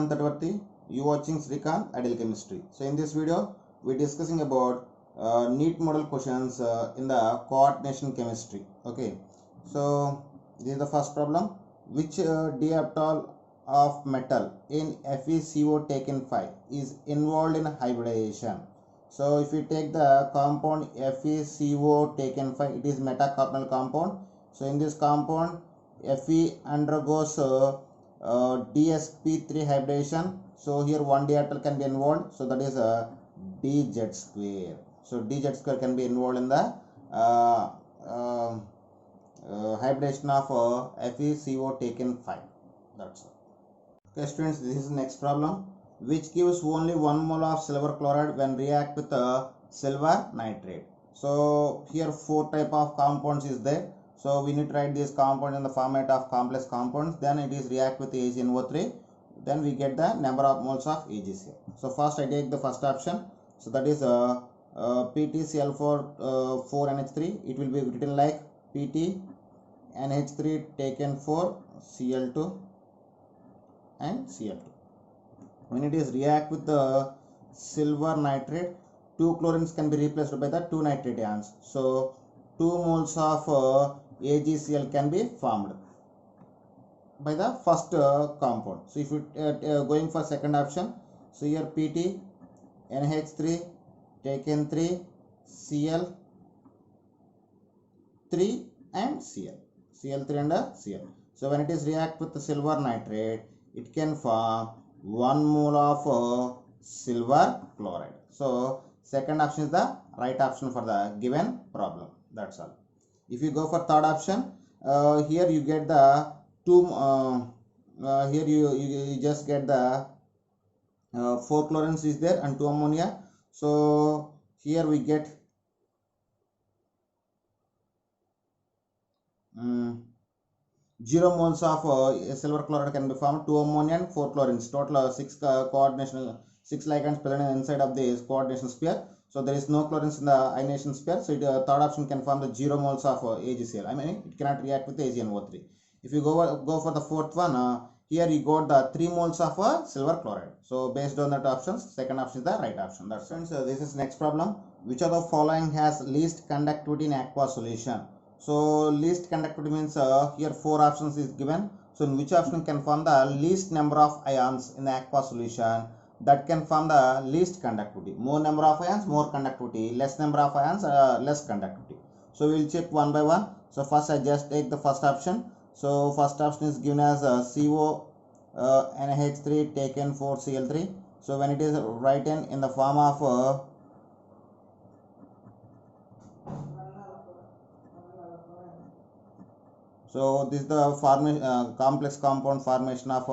Srikanth Tadvarti. You watching Srikanth Ideal Chemistry. So in this video, we're discussing about NEET model questions in the coordination chemistry. Okay. So this is the first problem. Which diaptol of metal in FeCO taken 5 is involved in hybridization? So if you take the compound FeCO taken 5, it is metacarbonyl compound. So in this compound, Fe undergoes DsP3 hybridization. So here one diatal can be involved. So that is dz square. So dz square can be involved in the hybridization of FeCO taken 5. That's all. Okay, students, this is the next problem, which gives only 1 mole of silver chloride when react with silver nitrate. So here 4 type of compounds is there. So we need to write this compound in the format of complex compounds. Then it is react with AgNO3. Then we get the number of moles of AgCl. So first I take the first option. So that is PtCl4 4NH3. It will be written like Pt NH3 taken 4 Cl2 and Cl2. When it is react with the silver nitrate, 2 chlorines can be replaced by the 2 nitrate ions. So 2 moles of AgCl can be formed by the first compound. So if you going for second option, so here Pt NH3 taken 3 Cl3 and Cl. Cl3 and Cl. So when it is react with the silver nitrate, it can form 1 mole of silver chloride. So second option is the right option for the given problem. That's all. If you go for third option, here you get the here you just get the 4 chlorines is there and 2 ammonia. So here we get 0 moles of silver chloride can be formed, 2 ammonia and 4 chlorines. Total 6 coordination, 6 ligands present inside of this coordination sphere. So there is no chlorines in the ionization sphere. So third option can form the 0 moles of AgCl. I mean, it cannot react with AgNO3. If you go for the fourth one, here you got the 3 moles of silver chloride. So based on that options, second option is the right option. That's friends. This is next problem. Which of the following has least conductivity in aqueous solution? So least conductivity means here 4 options is given. So in which option can form the least number of ions in the aqueous solution? That can form the least conductivity. More number of ions, more conductivity. Less number of ions, less conductivity. So we will check one by one. So first I just take the first option. So first option is given as CO NH3 taken 4 Cl3. So when it is written in the form of so this is the complex compound formation of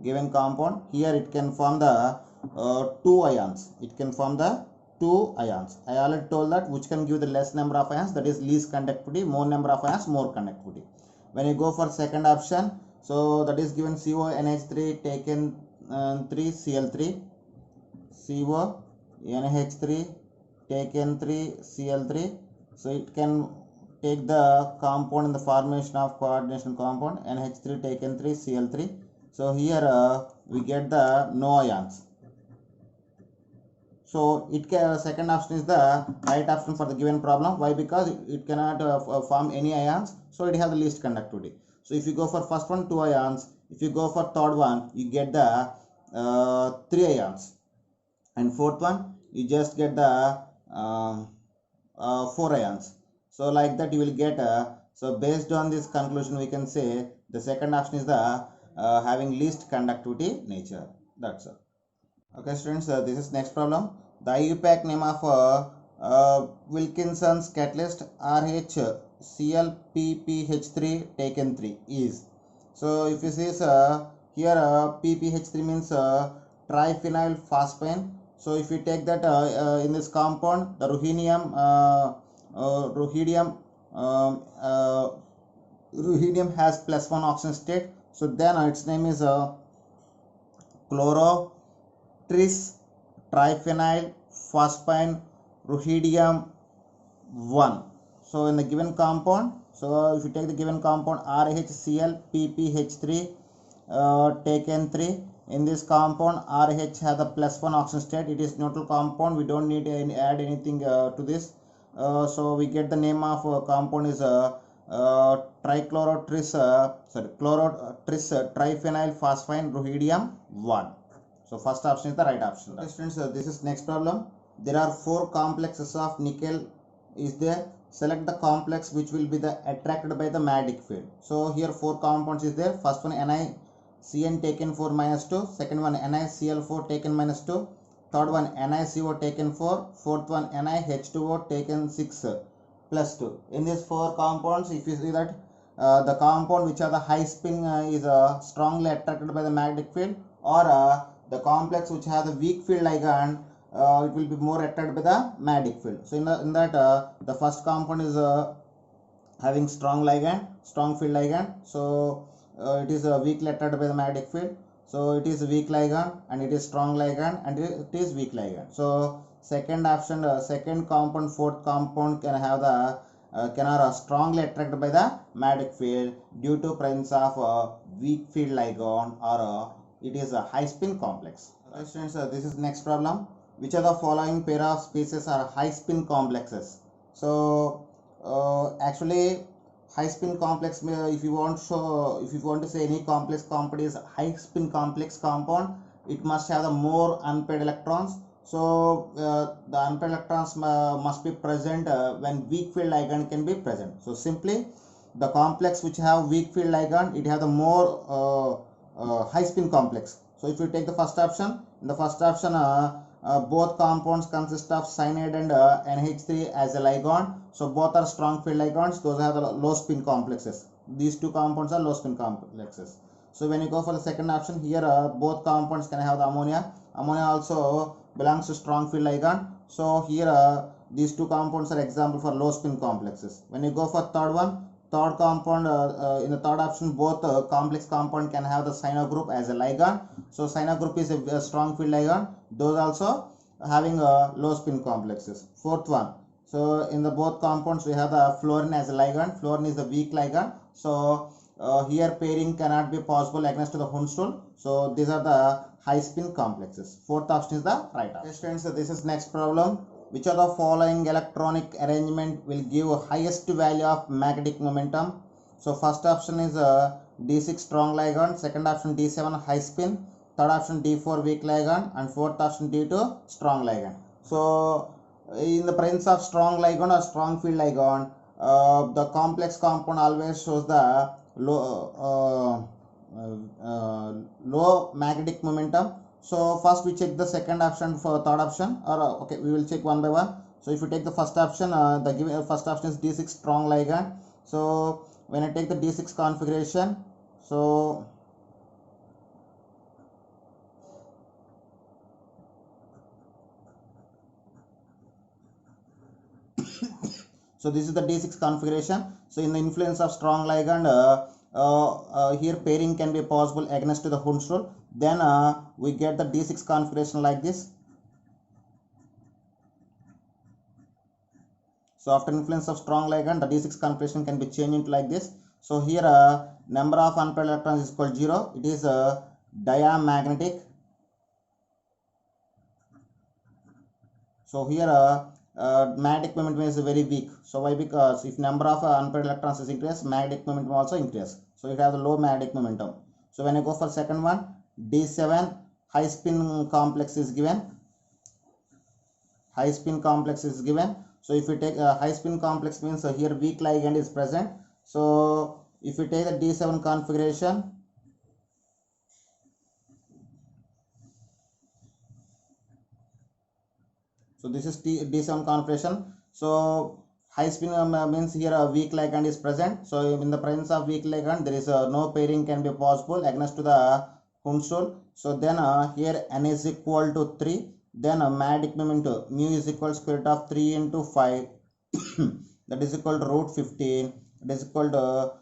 given compound. Here it can form the 2 ions. It can form the 2 ions. I already told that which can give the less number of ions, that is least conductivity. More number of ions, more conductivity. When you go for second option, so that is given CONH3 taken 3 Cl3, CONH3 taken 3 Cl3. So it can take the compound in the formation of coordination compound NH3 taken 3 Cl3. So here we get the no ions. So it can, second option is the right option for the given problem. Why? Because it cannot form any ions. So it has the least conductivity. So if you go for first one 2 ions, if you go for third one you get the 3 ions, and fourth one you just get the 4 ions. So like that you will get so based on this conclusion we can say the second option is the having least conductivity nature. That's all. Okay students, this is next problem. The IUPAC name of Wilkinson's catalyst RHClPPH3 taken 3 is. So if you see here PPH3 means triphenyl phosphine. So if you take that in this compound, the ruhenium has +1 oxygen state. So then its name is chlorotris triphenyl phosphine ruhenium 1. So in the given compound, so if you take the given compound RHCl PPH3 taken 3, In this compound, RH has a +1 oxygen state. It is neutral compound. We don't need to add anything to this. So we get the name of compound is trichlorotris, chlorotris triphenyl phosphine ruhidium 1. So first option is the right option. Okay, students, this is next problem. There are 4 complexes of nickel is there. Select the complex which will be the attracted by the magnetic field. So here 4 compounds is there. First one NiCN taken 4 -2. Second one NiCl4 taken -2. Third one NiCO taken 4. Fourth one NiH2O taken 6 +2. In these 4 compounds, if you see that the compound which has the high spin is strongly attracted by the magnetic field, or the complex which has a weak field ligand, it will be more attracted by the magnetic field. So in that the first compound is having strong ligand, strong field ligand. So it is weakly attracted by the magnetic field. So it is weak ligand, and it is strong ligand, and it is weak ligand. So second option, second compound, fourth compound can have the can are strongly attracted by the magnetic field due to presence of weak field ligand, or it is a high spin complex. Okay, students, this is next problem. Which of the following pair of species are high spin complexes? So actually, high spin complex, if you want to say any complex compound is high spin complex compound, it must have the more unpaired electrons. So the unpaired electrons must be present when weak field ligand can be present. So simply, the complex which have weak field ligand, it have the more high spin complex. So if you take the first option, in the first option both compounds consist of cyanide and NH3 as a ligand. So both are strong field ligands. Those are the low spin complexes. These 2 compounds are low spin complexes. So when you go for the second option, here both compounds can have the ammonia. Ammonia also belongs to strong field ligand. So here these 2 compounds are example for low spin complexes. When you go for third one, third compound, in the third option, both complex compound can have the cyano group as a ligand. So cyano group is a strong field ligand. Those also having low spin complexes. Fourth one, so in the both compounds we have the fluorine as a ligand. Fluorine is the weak ligand. So here pairing cannot be possible against to the Hundstol. So these are the high spin complexes. Fourth option is the right option. Okay, students, so this is next problem. Which of the following electronic arrangement will give highest value of magnetic momentum? So first option is D6 strong ligand, second option D7 high spin, third option D4 weak ligand, and fourth option D2 strong ligand. So in the presence of strong ligand or strong field ligand, the complex compound always shows the low magnetic momentum. So first we check the second option for third option, or okay, we will check one by one. So if you take the first option, the given first option is D6 strong ligand. So when I take the D6 configuration, so so this is the D6 configuration. So in the influence of strong ligand, here pairing can be possible against to the Hundstol. Then we get the D6 configuration like this. So after influence of strong ligand, the D6 configuration can be changed into like this. So here number of unpaired electrons is equal to 0. It is diamagnetic. So here magnetic momentum is very weak. So why? Because if number of unpaired electrons is increased, magnetic momentum also increase. So it has a low magnetic momentum. So when I go for second one, D7 high spin complex is given. High spin complex is given. So if you take high spin complex means here weak ligand is present. So if you take the D7 configuration, so this is D7 configuration. So high spin means here a weak ligand is present. So in the presence of weak ligand, there is no pairing can be possible against to the Hundstol. So then here n is equal to 3. Then magnetic momentum mu is equal to square root of 3 into 5. That is equal to root 15. That is equal to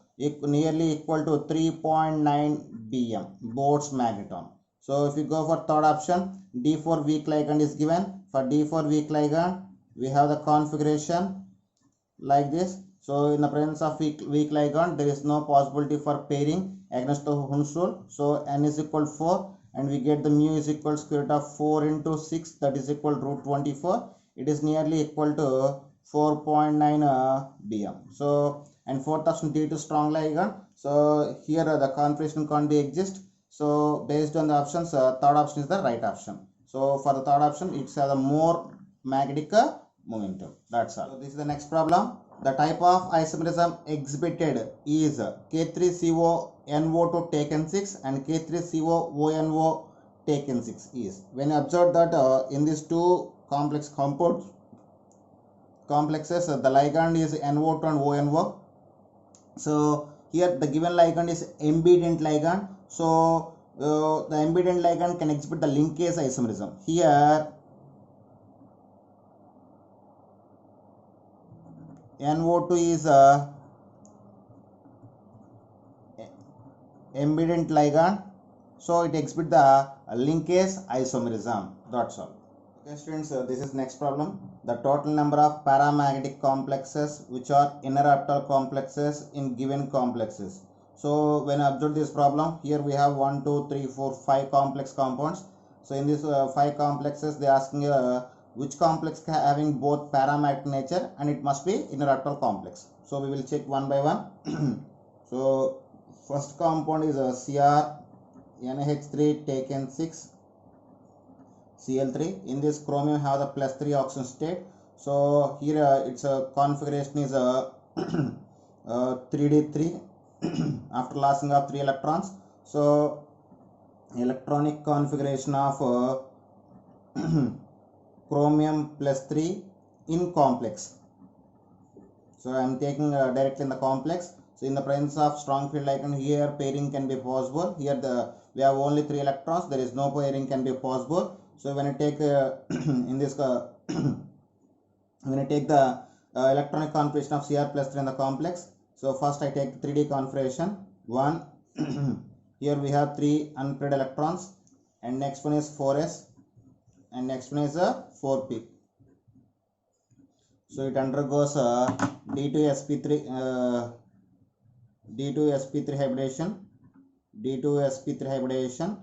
nearly equal to 3.9 bm Bode's magneton. So if you go for third option, D4 weak ligand is given. For D4 weak ligand, we have the configuration like this. So in the presence of weak ligand, there is no possibility for pairing against the Hundstol. So n is equal to 4. and we get the mu is equal to square root of 4 into 6, that is equal to root 24. It is nearly equal to 4.9 bm. So, and fourth option D2 strong ligand. So here the configuration can't be exist. So based on the options, third option is the right option. So for the third option, it's a more magnetic momentum. That's all. So this is the next problem. The type of isomerism exhibited is K3CONO2 taken 6 and K3COONO taken 6 is. When you observe that in these two complex compounds complexes, the ligand is NO2 and ONO. So here the given ligand is ambident ligand. So the ambident ligand can exhibit the linkage isomerism. Here NO2 is ambident ligand, so it exhibits the linkage isomerism. That's all. Okay students, this is next problem. The total number of paramagnetic complexes which are inner orbital complexes in given complexes. So when I observe this problem, here we have 1, 2, 3, 4, 5 complex compounds. So in these 5 complexes, they are asking which complex having both paramagnetic nature, and it must be inner orbital complex. So we will check one by one. So first compound is CrNH3 taken 6 Cl3. In this chromium have the plus 3 oxygen state. So here its configuration is 3d3 after lossing of 3 electrons. So electronic configuration of chromium plus 3 in complex. So I am taking directly in the complex. So in the presence of strong field ligand, here pairing can be possible. Here we have only 3 electrons, there is no pairing can be possible. So when I take in this when I take the electronic configuration of Cr plus 3 in the complex, so first I take the 3D configuration. 1 here we have 3 unpaired electrons, and next one is 4s, and next one is 4p. So it undergoes D2sp3 hybridization,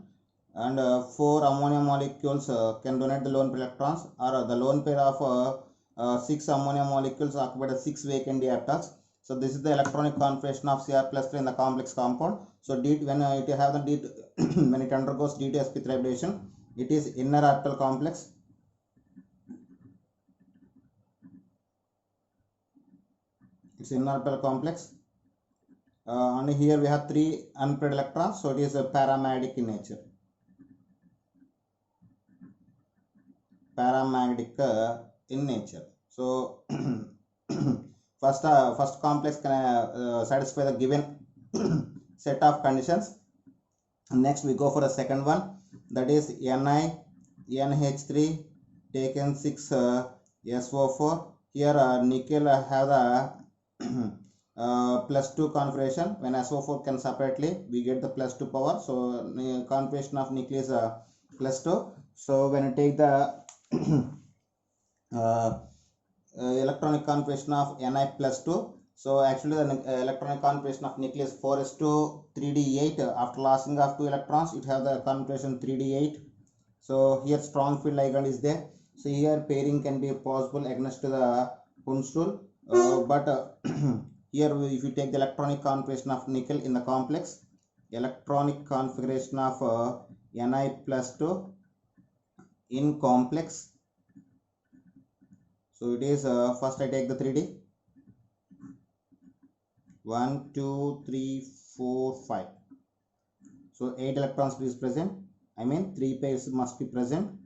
and 4 ammonia molecules can donate the lone pair electrons, or the lone pair of 6 ammonia molecules occupy the 6 vacant d orbitals. So this is the electronic configuration of Cr plus 3 in the complex compound. So when it have the when it undergoes D2sp3 hybridization, it is inner orbital complex. It's inner orbital complex. And here we have 3 unpaired electrons, so it is a paramagnetic in nature. So first complex can satisfy the given set of conditions. Next we go for the second one, that is NiNH3 taken 6 SO4. Here nickel have the plus 2 configuration. When SO4 can separately, we get the plus 2 power. So configuration of nickel is plus 2. So when I take the electronic configuration of Ni plus 2, so actually the electronic configuration of nickel is 4s2 3d8. After lossing of 2 electrons, it have the configuration 3d8. So here strong field ligand is there. So here pairing can be possible against the Hundstuhl, but here if you take the electronic configuration of nickel in the complex, electronic configuration of Ni plus 2 in complex. So it is first I take the 3D. 1, 2, 3, 4, 5. So 8 electrons is present. I mean 3 pairs must be present.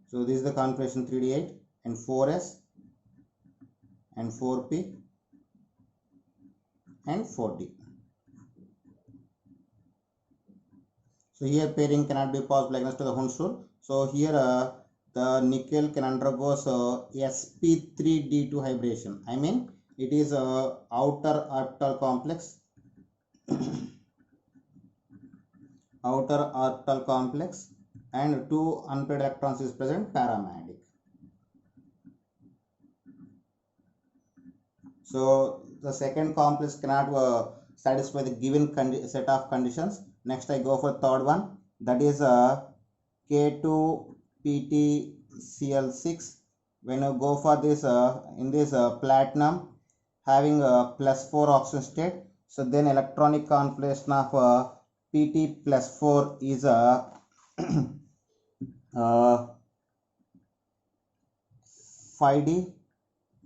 So this is the configuration 3d8, and 4s and 4p and 4d. So here pairing cannot be possible against the Hundstuhl. So here the nickel can undergo sp3d2 hybridization. I mean it is outer orbital complex. Outer orbital complex, and 2 unpaired electrons is present, paramagnetic. So the second complex cannot satisfy the given set of conditions. Next I go for third one. that is K2PtCl6. When you go for this in this platinum having a +4 oxygen state, so then electronic configuration of Pt +4 is a 5D,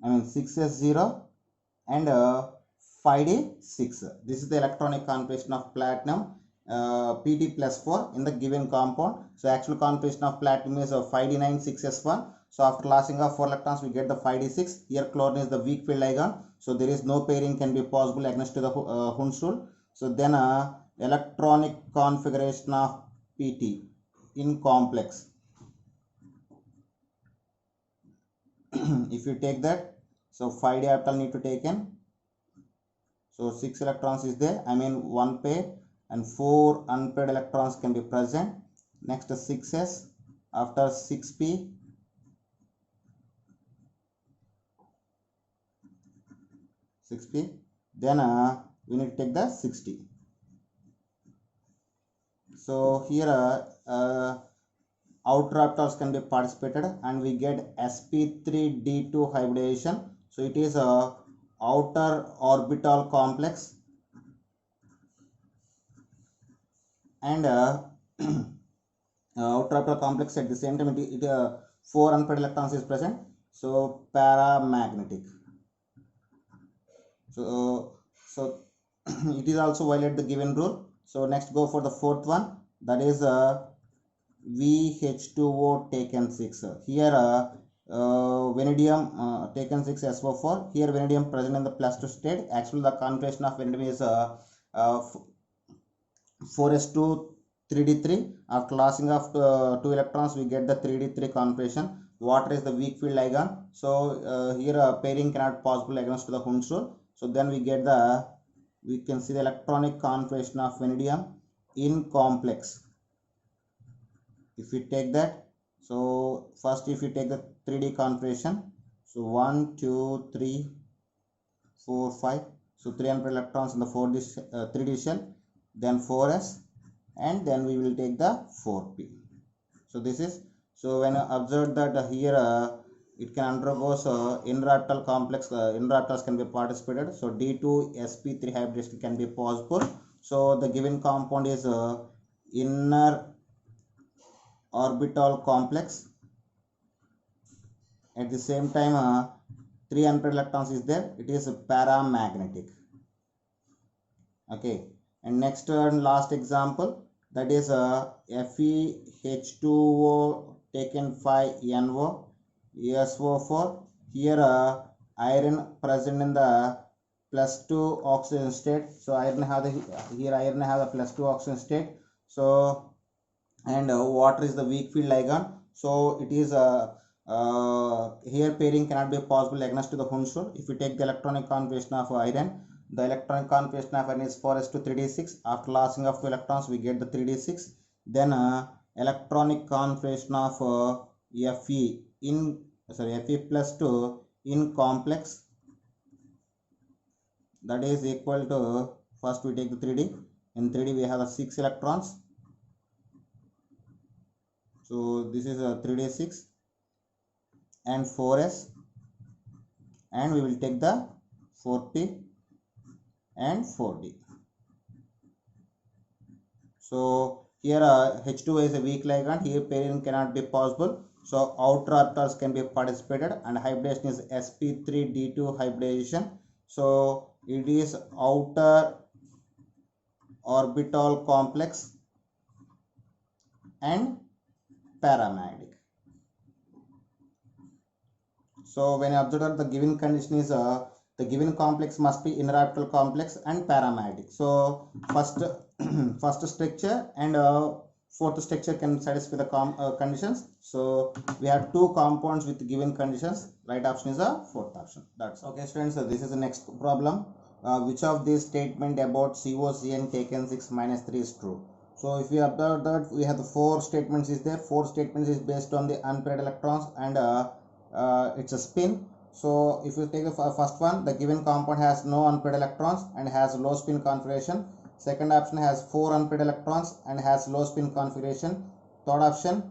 I mean 6s0 and 5D6. This is the electronic configuration of platinum Pt +4 in the given compound. So actual configuration of platinum is 5D9 6s1. So after lossing of 4 electrons, we get the 5D6. Here chlorine is the weak field ligand, so there is no pairing can be possible against to the Hund's rule. So then electronic configuration of Pt in complex. If you take that, so 5D orbital need to take in. So 6 electrons is there, I mean 1 pair, and 4 unpaired electrons can be present. Next 6s, after 6p, then we need to take the 60. So here outer orbitals can be participated and we get sp3d2 hybridization. So it is a outer orbital complex and outer orbital complex at the same time it 4 unpaired electrons is present, so paramagnetic. So it is also violate the given rule. So next go for the fourth one, that is VH2O taken 6. Here vanadium taken 6 SO4. Here vanadium present in the +2 state. Actually the concentration of vanadium is 4s2 3d3. After lossing of 2 electrons, we get the 3d3 configuration. Water is the weak field ligand, so here pairing cannot possible against the Hund's rule. So then we get the, we can see the electronic configuration of vanadium in complex. If we take that, so first if you take the 3D configuration, so 1 2 3 4 5, so 300 electrons in the 3D shell, then 4s, and then we will take the 4p. So this is, so when you observe that here it can undergo inner orbital complex, inner orbitals can be participated, so D2 sp3 hybridization can be possible. So the given compound is inner orbital complex. At the same time 300 electrons is there, it is paramagnetic. Okay, and next and last example, that is FeH2O taken 5NO SO4. Here iron present in the +2 oxygen state. So iron have the, here iron have the +2 oxygen state. So and water is the weak field ligand. So it is here pairing cannot be possible against to the Hund's rule. If you take the electronic configuration of iron, the electronic configuration of iron is 4s2 3d6. After lossing of 2 electrons, we get the 3d6. Then electronic configuration of Fe in Fe+2 in complex, that is equal to, first we take the 3d. In 3d we have 6 electrons, so this is 3d6 and 4s, and we will take the 4p and 4d. So here H2 is a weak ligand, here pairing cannot be possible, so outer orbitals can be participated and hybridization is sp3d2 hybridization. So it is outer orbital complex and paramagnetic. So when you observe the given condition is the given complex must be inner orbital complex and paramagnetic. So first first structure and fourth structure can satisfy the conditions. So we have two compounds with given conditions. Right option is a fourth option. That's okay, students. So this is the next problem. Which of these statement about COCN taken 6 minus 3 is true? So if we observe that we have the 4 statements is there. 4 statements is based on the unpaired electrons and it's a spin. So if you take the first one, the given compound has no unpaired electrons and has low spin configuration. Second option has 4 unpaired electrons and has low spin configuration. Third option,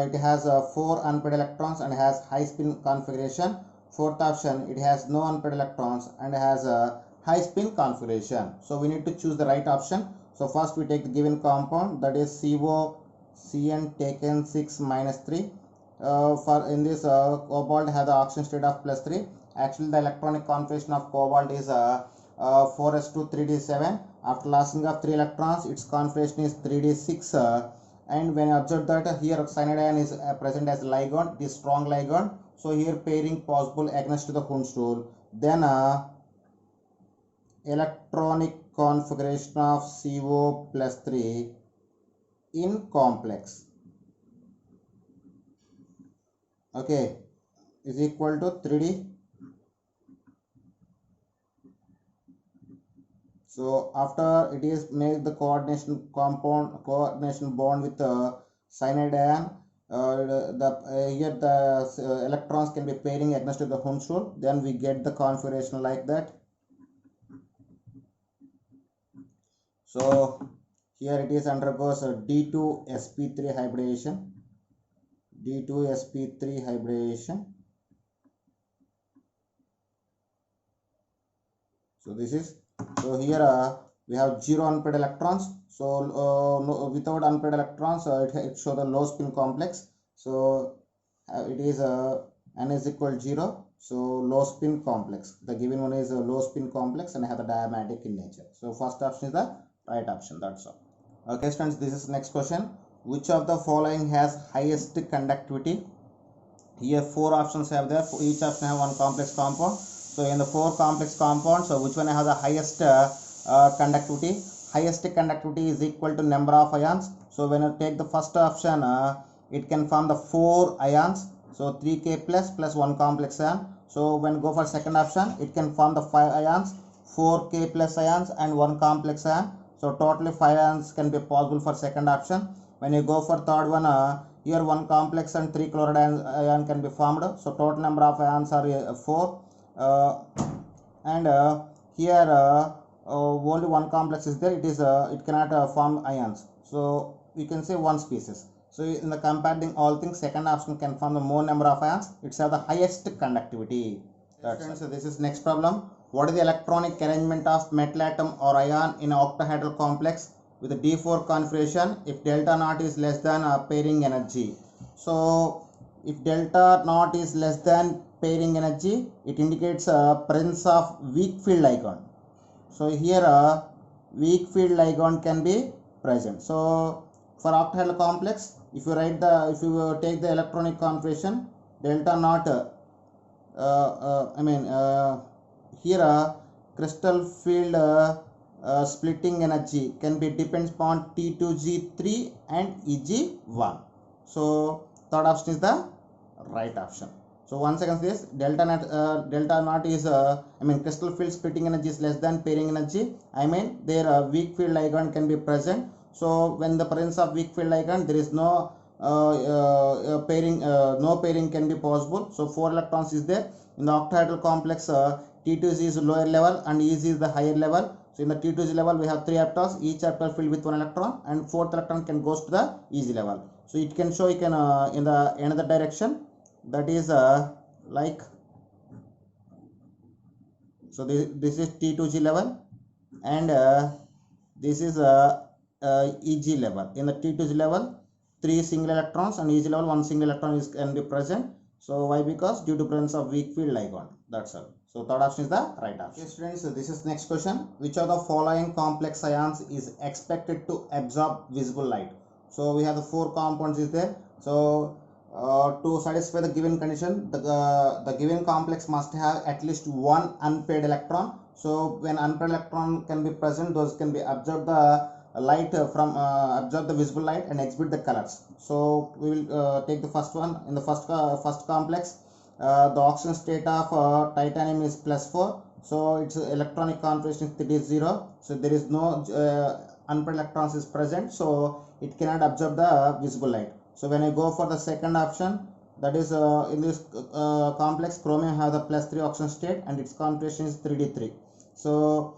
it has 4 unpaired electrons and has high spin configuration. Fourth option, it has no unpaired electrons and has a high spin configuration. So we need to choose the right option. So first we take the given compound, that is COCN taken 6 minus 3. For in this cobalt has the oxidation state of +3. Actually the electronic configuration of cobalt is 4s2 3d7. After lossing of 3 electrons, its configuration is 3d6. And when you observe that here cyanide ion is present as ligand, it is strong ligand. So here pairing possible against the Hund's rule. Then electronic configuration of CO +3 in complex, okay, is equal to 3d. So after it is make the coordination bond with the cyanide ion, here the electrons can be pairing against the Hund's rule. Then we get the configuration like that. So here it is undergoes a D2sp3 hybridization. D2sp3 hybridization. So this is, so here we have 0 unpaired electrons. So no, without unpaired electrons, it shows the low spin complex. So it is n is equal to 0. So low spin complex. The given one is a low spin complex and have the diabatic in nature. So first option is the right option. That's all. Okay, students. This is next question. Which of the following has highest conductivity? Here 4 options have there. For each option have one complex compound. So in the 4 complex compounds, so which one has the highest conductivity? Highest conductivity is equal to number of ions. So when you take the first option, it can form the 4 ions. So 3K plus 1 complex ion. So when go for second option, it can form the 5 ions, 4K plus ions and 1 complex ion. So totally 5 ions can be possible for second option. When you go for third one, here 1 complex and 3 chloride ion can be formed. So total number of ions are 4. And here only 1 complex is there. It cannot form ions. So we can say 1 species. So in the comparing all things, second option can form the more number of ions. It's have the highest conductivity. So this is next problem. What is the electronic arrangement of metal atom or ion in an octahedral complex with a D4 configuration if delta naught is less than pairing energy? So if delta naught is less than pairing energy, it indicates presence of weak field ligand. So here weak field ligand can be present. So for octahedral complex, if you take the electronic configuration, delta naught, here crystal field splitting energy can be depends upon T2G3 and EG1. So third option is the right option. So once again this delta naught is crystal field splitting energy is less than pairing energy. Their weak field ligand can be present. So when the presence of weak field ligand, there is no pairing, no pairing can be possible. So 4 electrons is there in the octahedral complex. T2G is lower level and EG is the higher level. So in the T2G level we have 3 atoms, each atom filled with 1 electron, and 4th electron can goes to the EG level. So it can show in the another direction, that is like, so this is T2G level and this is EG level. In the T2G level 3 single electrons and EG level 1 single electron can be present. So why? Because due to presence of weak field ligand. That's all. So third option is the right option. Okay, students, so this is next question. Which of the following complex ions is expected to absorb visible light? So we have the 4 compounds is there. So to satisfy the given condition, the given complex must have at least 1 unpaired electron. So when unpaired electron can be present, those can be absorb the light from absorb the visible light and exhibit the colors. So we will take the first one. In the first complex, the oxidation state of titanium is +4. So its electronic configuration is 0. So there is no unpaired electrons is present. So it cannot absorb the visible light. So when I go for the second option, that is in this complex, chromium have the +3 oxidation state and its configuration is 3d3. So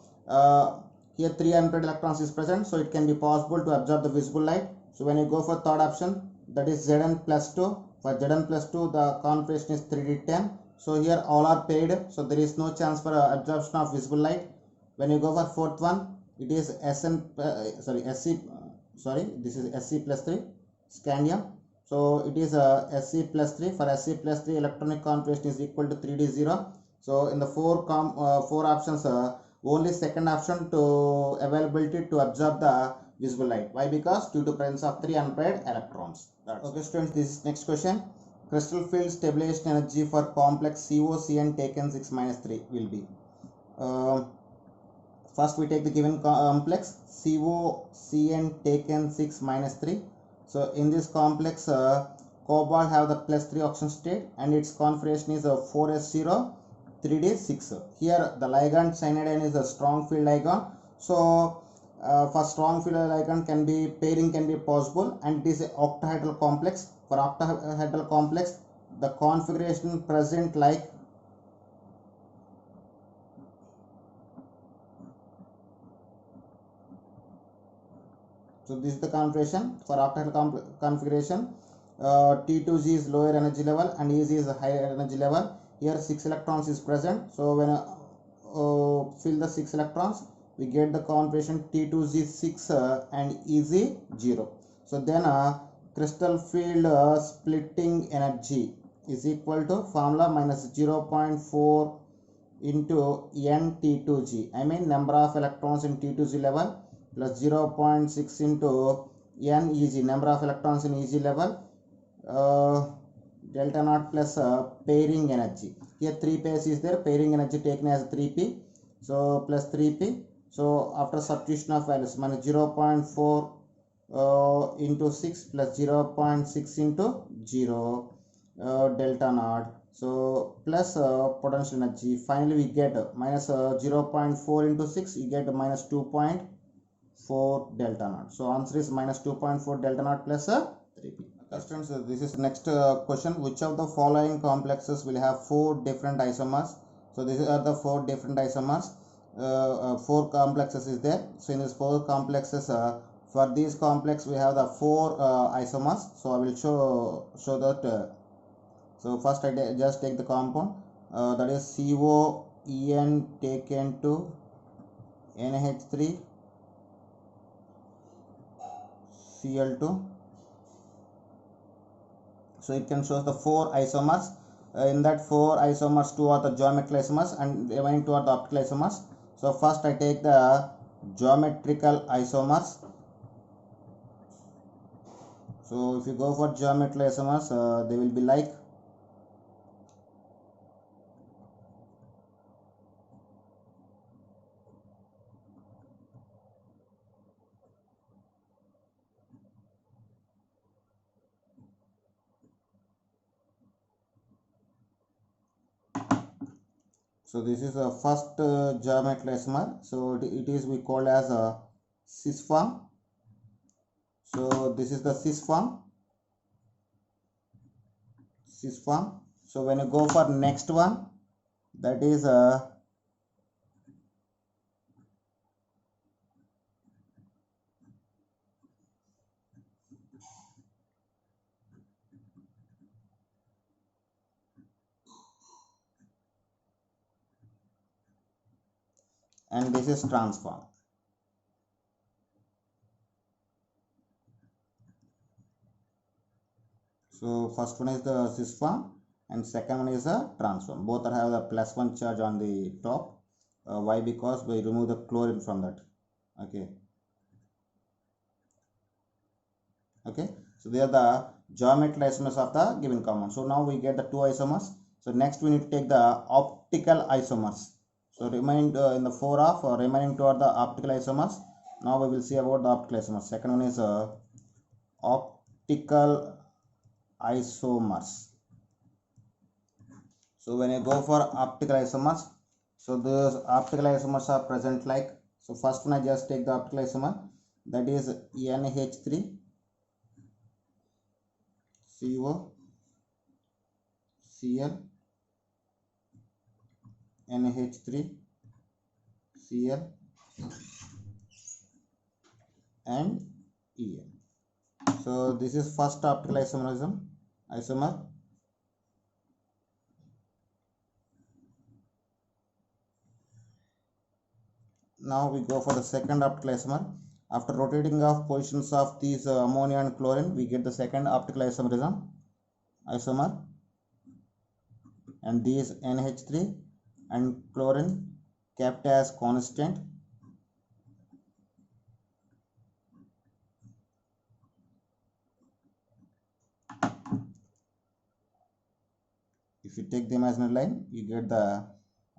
Here 3 unpaired electrons is present, so it can be possible to absorb the visible light. So when you go for third option, that is Zn plus 2. For Zn plus 2, the configuration is 3d10. So here all are paired, so there is no chance for absorption of visible light. When you go for fourth one, it is this is Sc plus 3, scandium. So it is Sc plus 3. For Sc plus 3, electronic configuration is equal to 3d0. So in the four options, only second option to availability to absorb the visible light. Why? Because due to presence of 3 unpaired electrons. Okay students, this is next question. Crystal field stabilization energy for complex COCN taken 6 minus 3 will be. First we take the given complex COCN taken 6 minus 3. So in this complex, cobalt have the plus 3 oxidation state and its configuration is 4s0 3d6. Here the ligand cyanidine is a strong field ligand. So for strong field ligand pairing can be possible, and it is an octahedral complex. For octahedral complex, the configuration present like so this is the configuration for octahedral configuration. T2G is lower energy level and EG is a higher energy level. Here 6 electrons is present, so when fill the 6 electrons, we get the configuration T2G 6 and EG 0. So then crystal field splitting energy is equal to formula minus 0.4 into N-T2G. I mean number of electrons in T2G level plus 0.6 into N-EG, number of electrons in EG level, delta naught plus pairing energy. Here 3 pairs is there, pairing energy taken as 3p, so plus 3p. So after substitution of values, minus 0.4 into 6 plus 0.6 into 0 delta naught. So plus potential energy. Finally we get minus 0.4 into 6, you get minus 2.4 delta naught. So answer is minus 2.4 delta naught plus 3p. Students, this is next question. Which of the following complexes will have 4 different isomers? So these are the 4 different isomers. 4 complexes is there. So in these 4 complexes, for these complex we have the 4 isomers. So I will show that. So first I just take the compound, that is COEN taken to NH3 Cl2. So it can show the 4 isomers. In that 4 isomers, 2 are the geometrical isomers and remaining 2 are the optical isomers. So first I take the geometrical isomers. So if you go for geometrical isomers, they will be like so this is the first geometrical isomer. So it is we call as a cis form. So this is the cis form. So when you go for next one, that is and this is transform. So first one is the cis form and second one is a transform. Both are have the +1 charge on the top. Why? Because we remove the chlorine from that. Okay. So they are the geometrical isomers of the given compound. So now we get the 2 isomers. So next we need to take the optical isomers. So remain in the 4 of remaining 2 are the optical isomers. Now we will see about the optical isomers. Second one is optical isomers. So when you go for optical isomers, so those optical isomers are present like, so first one I just take the optical isomer, that is NH3 CO Cl NH3 Cl and En. So this is first optical isomer. Now we go for the second optical isomer. After rotating of positions of these ammonia and chlorine, we get the second optical isomer, and these NH3 and chlorine kept as constant. If you take the imaginary line, you get the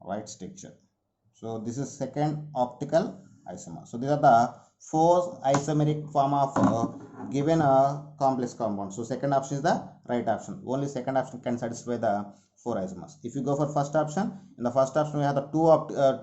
right structure. So this is second optical isomer. So these are the four isomeric form of given a complex compound. So second option is the right option. Only second option can satisfy the four isomers. If you go for first option, in the first option we have the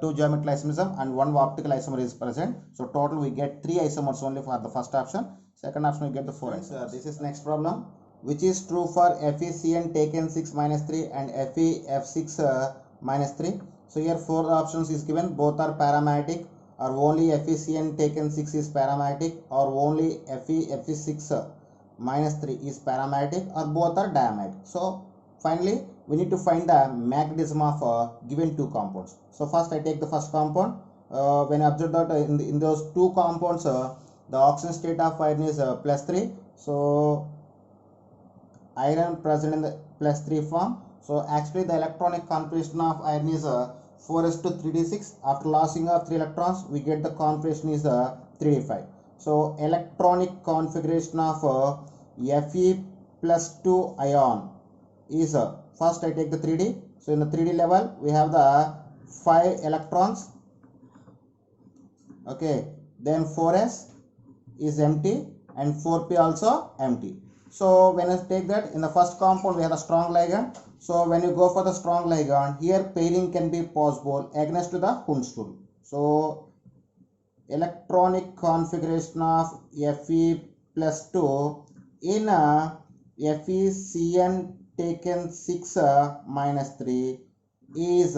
two geometric isomerism and one optical isomer is present. So total we get three isomers only for the first option. Second option we get the four isomers. This is next problem, which is true for FeCN taken 6 minus 3 and FeF6 minus 3. So here four options is given, both are paramagnetic, or only FeCN taken 6 is paramagnetic, or only Fe6 minus 3 is paramagnetic, or both are diamagnetic. So finally we need to find the magnetism of given two compounds. So first I take the first compound. When I observe that in those two compounds the oxidation state of iron is +3. So iron present in the +3 form. So actually the electronic configuration of iron is 4s/3d6. After losing of 3 electrons, we get the configuration is 3d5. So electronic configuration of Fe+2 ion is first I take the 3d. So in the 3d level we have the 5 electrons. Okay, then 4s is empty and 4p also empty. So when I take that, in the first compound we have a strong ligand. So when you go for the strong ligand, here pairing can be possible against to the Hund's rule. So electronic configuration of Fe+2 in FeCN taken 6 minus 3 is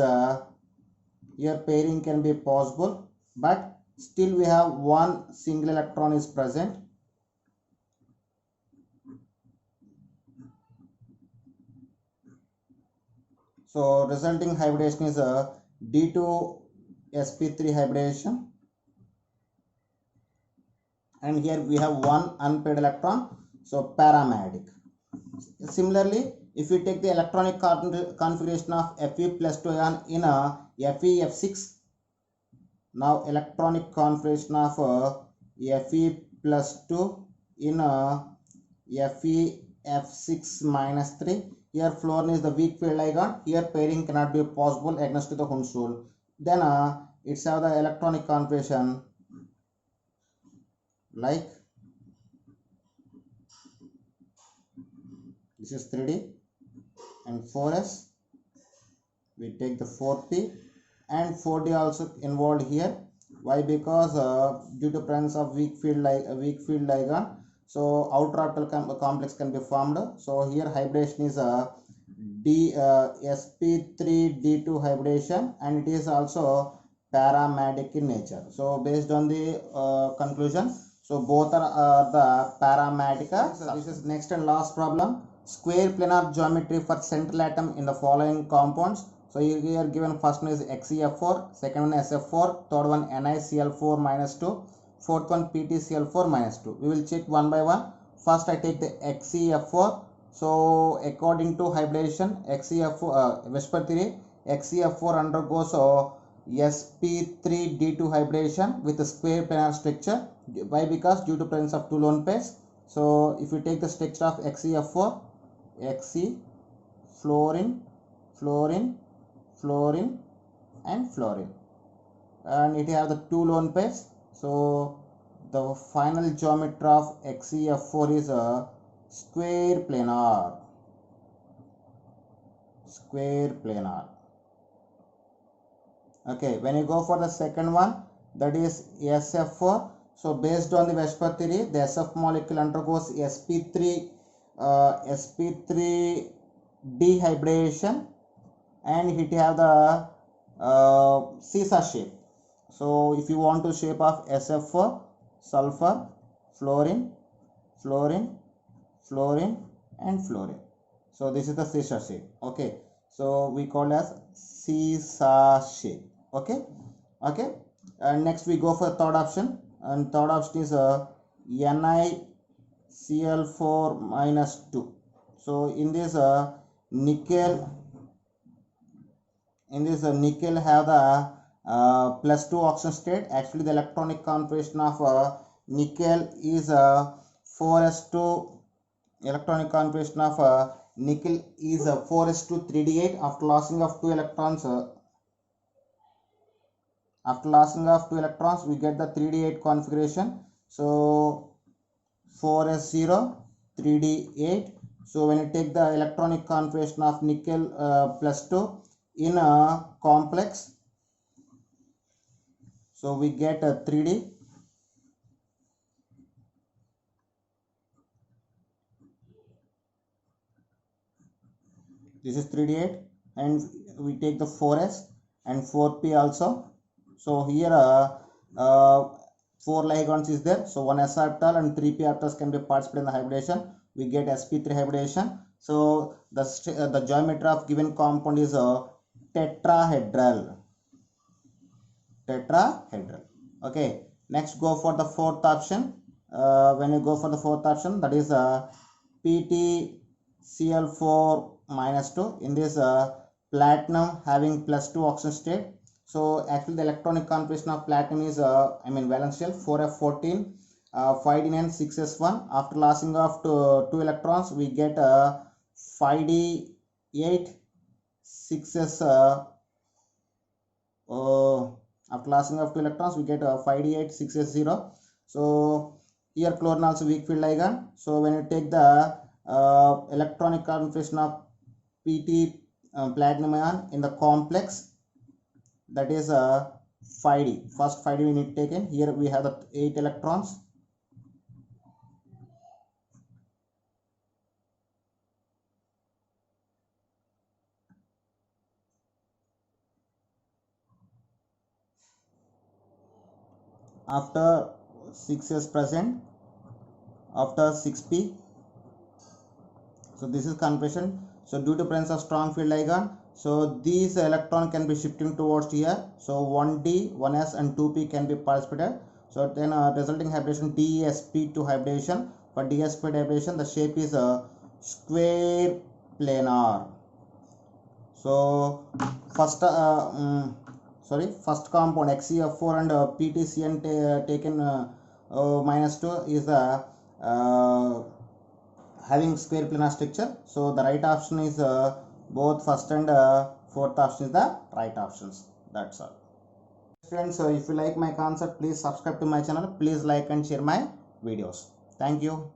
here pairing can be possible, but still we have one single electron is present. So resulting hybridization is a D2sp3 hybridization, and here we have one unpaired electron, so paramagnetic. Similarly, if we take the electronic configuration of Fe+2 ion in a FeF6, now electronic configuration of Fe+2 in a FeF6 minus 3. Here fluorine is the weak field ligand. Here pairing cannot be possible against to the Hund's rule. Then it's have the electronic configuration like this is 3d and 4s. We take the 4p and 4d also involved here. Why? Because due to presence of weak field ligand, so outer orbital complex can be formed. So here hybridization is a sp3d2 hybridization, and it is also paramagnetic in nature. So based on the conclusion, so both are the paramagnetic. So this is next and last problem. Square planar geometry for central atom in the following compounds. So here given first one is XeF4, second one SF4, third one NiCl4 minus 2, fourth one PtCl4 minus 2. We will check one by one. First I take the XeF4. So according to hybridization, Vespers theory, XeF4 undergoes sp3d2 hybridization with a square planar structure. Why? Because due to presence of two lone pairs. So if you take the structure of XeF4, Xe, fluorine, fluorine, fluorine and fluorine, and it have the two lone pairs. So the final geometry of XeF4 is a square planar. Okay, when you go for the second one, that is SF4. So based on the Vespers theory, the SF molecule undergoes sp3 dehybridization, and it have the seesaw shape. So if you want to shape of SF4, sulfur, fluorine, fluorine, fluorine, and fluorine. So this is the scissor shape. Okay, so we call as scissor shape. Okay, okay. And next we go for third option, and third option is NiCl4 minus 2. So in this nickel have the +2 oxygen state. Actually the electronic configuration of nickel is 4s2. Electronic configuration of nickel is 4s2 3d8. After lossing of 2 electrons, we get the 3d8 configuration. So 4s0 3d8. So when you take the electronic configuration of nickel +2 in a complex, so we get a 3d. This is 3d8, and we take the 4s and 4p also. So here 4 ligands is there, so 1s orbital and 3p orbitals can be participated in the hybridization. We get sp3 hybridization. So the geometry of given compound is tetrahedral. Okay, next go for the fourth option. When you go for the fourth option, that is PtCl4 minus 2. In this platinum having +2 oxygen state. So actually the electronic configuration of platinum is valence shell 4f14 5d9 6s1. After lossing of 2 electrons, we get 5d8 6s. After lossing of 2 electrons, we get 5d8 6s0. So here chlorine also weak field ligand. So when you take the electronic configuration of Pt platinum ion in the complex, that is 5d. First 5d we need taken. Here we have the 8 electrons. After 6s present, after 6p. So this is configuration. So due to presence of strong field ligand, so these electron can be shifting towards here. So 1d, 1s and 2p can be participated. So then resulting hybridization dsp2 hybridization. For dsp2 hybridization, the shape is square planar. So first first compound XeF4 and PtCN taken -2 is the having square planar structure. So the right option is both first and fourth option is the right options. That's all. Friends, if you like my concept, please subscribe to my channel. Please like and share my videos. Thank you.